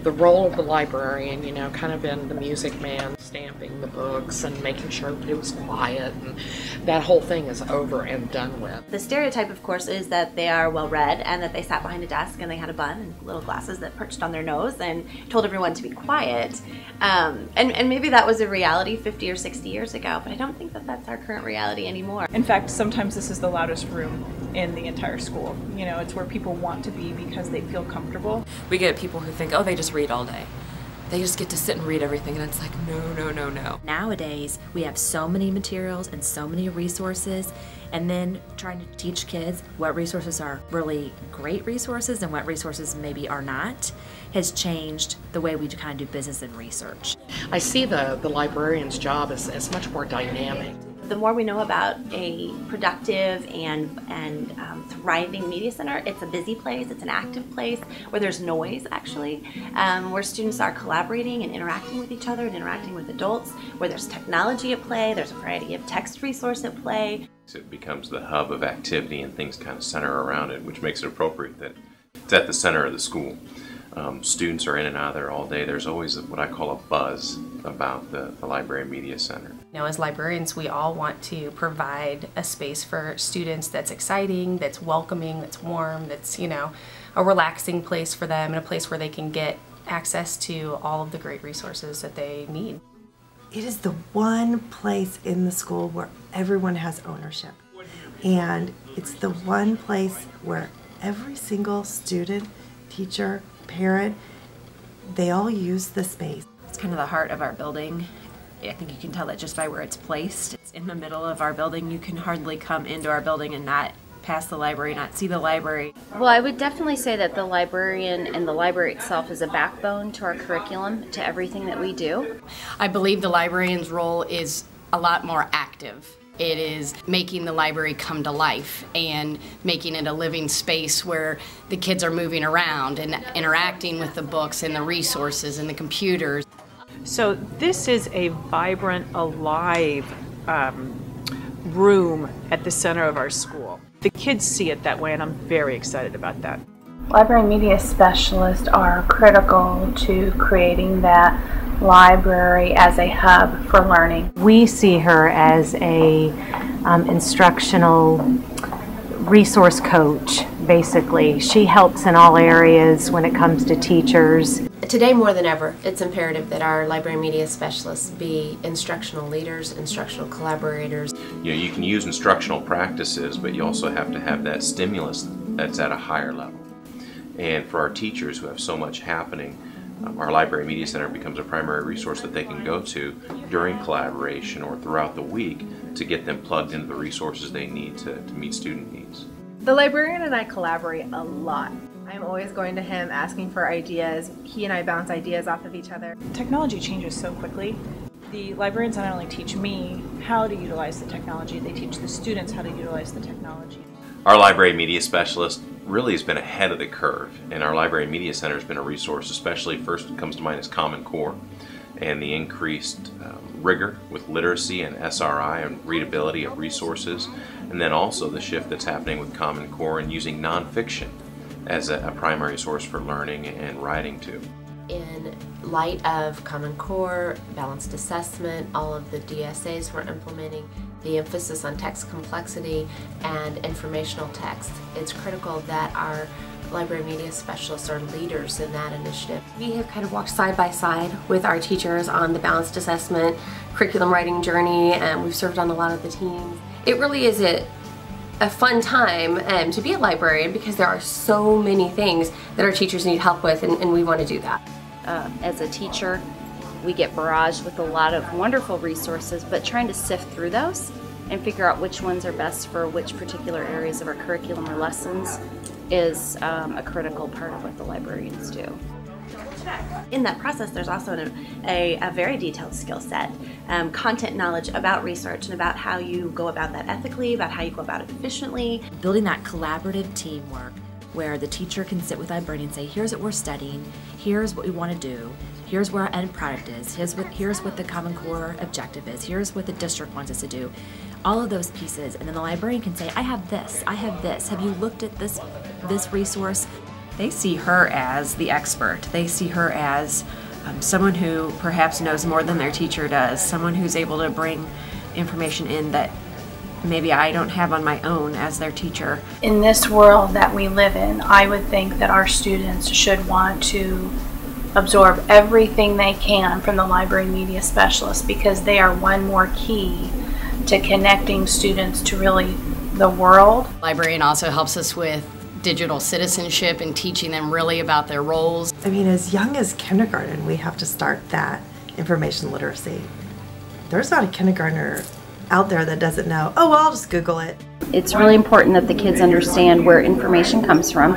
the role of the librarian, you know, kind of been the music man, stamping the books and making sure that it was quiet, and that whole thing is over and done with. The stereotype, of course, is that they are well read and that they sat behind a desk and they had a bun and little glasses that perched on their nose and told everyone to be quiet. And maybe that was a reality 50 or 60 years ago, but I don't think that that's our current reality anymore. In fact, sometimes this is the loudest room in the entire school. You know, it's where people want to be because they feel comfortable. We get people who think, oh, they just read all day. They just get to sit and read everything, and it's like, no, no, no, no. Nowadays, we have so many materials and so many resources, and then trying to teach kids what resources are really great resources and what resources maybe are not has changed the way we kind of do business and research. I see the librarian's job as much more dynamic. The more we know about a productive and thriving media center, it's a busy place, it's an active place where there's noise actually, where students are collaborating and interacting with each other and interacting with adults, where there's technology at play, there's a variety of text resource at play. It becomes the hub of activity and things kind of center around it, which makes it appropriate that it's at the center of the school. Students are in and out of there all day. There's always what I call a buzz about the Library Media Center. You know, as librarians, we all want to provide a space for students that's exciting, that's welcoming, that's warm, that's, you know, a relaxing place for them and a place where they can get access to all of the great resources that they need. It is the one place in the school where everyone has ownership. And it's the one place where every single student, teacher, parent, they all use the space. It's kind of the heart of our building. I think you can tell that just by where it's placed. It's in the middle of our building. You can hardly come into our building and not pass the library, not see the library. Well, I would definitely say that the librarian and the library itself is a backbone to our curriculum, to everything that we do. I believe the librarian's role is a lot more active. It is making the library come to life and making it a living space where the kids are moving around and interacting with the books and the resources and the computers. So this is a vibrant, alive room at the center of our school. The kids see it that way, and I'm very excited about that. Library media specialists are critical to creating that library as a hub for learning. We see her as a instructional resource coach, basically. She helps in all areas when it comes to teachers. Today more than ever, it's imperative that our library media specialists be instructional leaders, instructional collaborators. You know, you can use instructional practices, but you also have to have that stimulus that's at a higher level. And for our teachers who have so much happening, our Library Media Center becomes a primary resource that they can go to during collaboration or throughout the week to get them plugged into the resources they need to meet student needs. The librarian and I collaborate a lot. I'm always going to him asking for ideas. He and I bounce ideas off of each other. Technology changes so quickly. The librarians not only teach me how to utilize the technology, they teach the students how to utilize the technology. Our Library Media Specialist really has been ahead of the curve, and our Library Media Center has been a resource, especially first comes to mind is Common Core and the increased rigor with literacy and SRI and readability of resources, and then also the shift that's happening with Common Core and using nonfiction as a primary source for learning and writing too. In light of Common Core, balanced assessment, all of the DSAs we're implementing, the emphasis on text complexity and informational text, it's critical that our library media specialists are leaders in that initiative. We have kind of walked side by side with our teachers on the balanced assessment, curriculum writing journey, and we've served on a lot of the teams. It really is a fun time to be a librarian because there are so many things that our teachers need help with, and we want to do that. As a teacher, we get barraged with a lot of wonderful resources, but trying to sift through those and figure out which ones are best for which particular areas of our curriculum or lessons is a critical part of what the librarians do. In that process, there's also a very detailed skill set, content knowledge about research and about how you go about that ethically, about how you go about it efficiently. Building that collaborative teamwork where the teacher can sit with the librarian and say, here's what we're studying, here's what we want to do, here's where our end product is, here's what the Common Core objective is, here's what the district wants us to do. All of those pieces, and then the librarian can say, I have this, have you looked at this resource? they see her as the expert. They see her as someone who perhaps knows more than their teacher does, someone who's able to bring information in that maybe I don't have on my own as their teacher. In this world that we live in, I would think that our students should want to absorb everything they can from the library media specialist, because they are one more key to connecting students to really the world. Librarian also helps us with digital citizenship and teaching them really about their roles. I mean, as young as kindergarten, we have to start that information literacy. There's not a kindergartner out there that doesn't know, oh, well, I'll just Google it. It's really important that the kids understand where information comes from,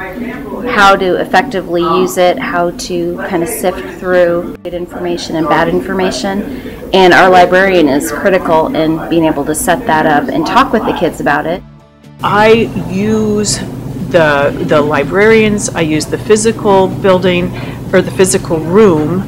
how to effectively use it, how to kind of sift through good information and bad information. And our librarian is critical in being able to set that up and talk with the kids about it. I use the librarians, I use the physical building or the physical room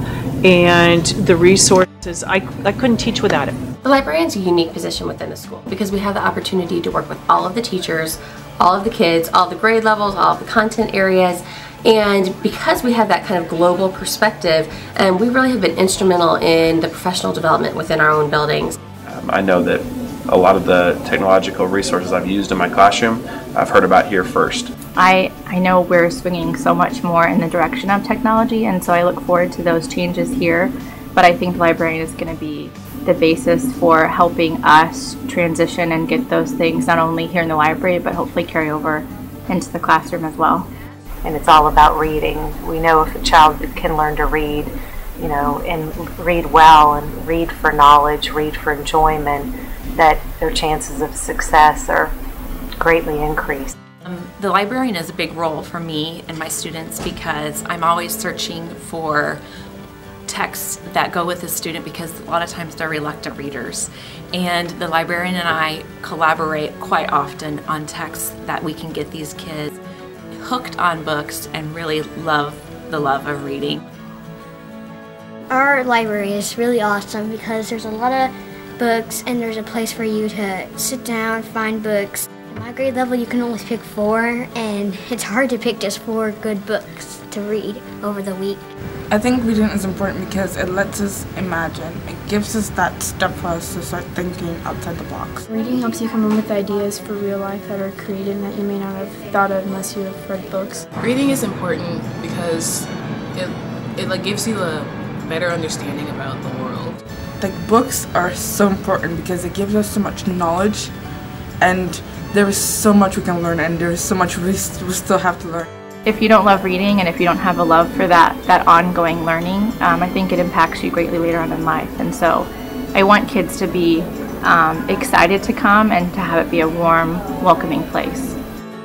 and the resources. I couldn't teach without it. The librarian's a unique position within the school because we have the opportunity to work with all of the teachers, all of the kids, all the grade levels, all of the content areas, and because we have that kind of global perspective, we really have been instrumental in the professional development within our own buildings. I know that a lot of the technological resources I've used in my classroom, I've heard about here first. I know we're swinging so much more in the direction of technology, and so I look forward to those changes here, but I think the librarian is going to be the basis for helping us transition and get those things not only here in the library, but hopefully carry over into the classroom as well. And it's all about reading. We know if a child can learn to read, you know, and read well and read for knowledge, read for enjoyment, that their chances of success are greatly increased. The librarian is a big role for me and my students because I'm always searching for texts that go with the student, because a lot of times they're reluctant readers, and the librarian and I collaborate quite often on texts that we can get these kids hooked on books and really love the love of reading. Our library is really awesome because there's a lot of books and there's a place for you to sit down, find books. In my grade level you can only pick 4, and it's hard to pick just 4 good books to read over the week. I think reading is important because it lets us imagine. It gives us that step for us to start thinking outside the box. Reading helps you come up with ideas for real life that are created that you may not have thought of unless you have read books. Reading is important because it like gives you a better understanding about the world. Like, books are so important because it gives us so much knowledge, and there is so much we can learn, and there is so much we still have to learn. If you don't love reading and if you don't have a love for that ongoing learning, I think it impacts you greatly later on in life. And so I want kids to be excited to come and to have it be a warm, welcoming place.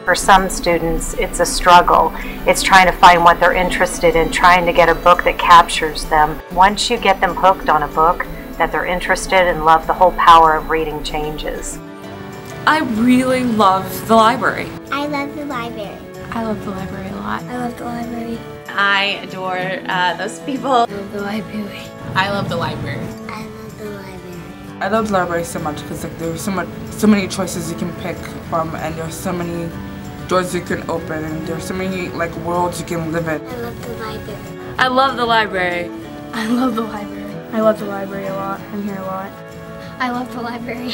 For some students, it's a struggle. It's trying to find what they're interested in, trying to get a book that captures them. Once you get them hooked on a book that they're interested in, love, the whole power of reading changes. I really love the library. I love the library. I love the library a lot. I love the library. I adore those people. I love the library. I love the library. I love the library. I love the library so much because like there's so many choices you can pick from, and there's so many doors you can open, and there's so many like worlds you can live in. I love the library. I love the library. I love the library. I love the library a lot. I'm here a lot. I love the library.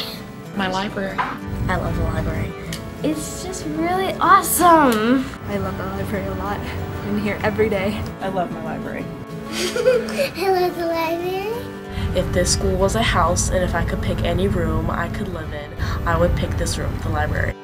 My library. I love the library. It's just really awesome. I love the library a lot. I'm here every day. I love my library. I love the library. If this school was a house and if I could pick any room I could live in, I would pick this room, the library.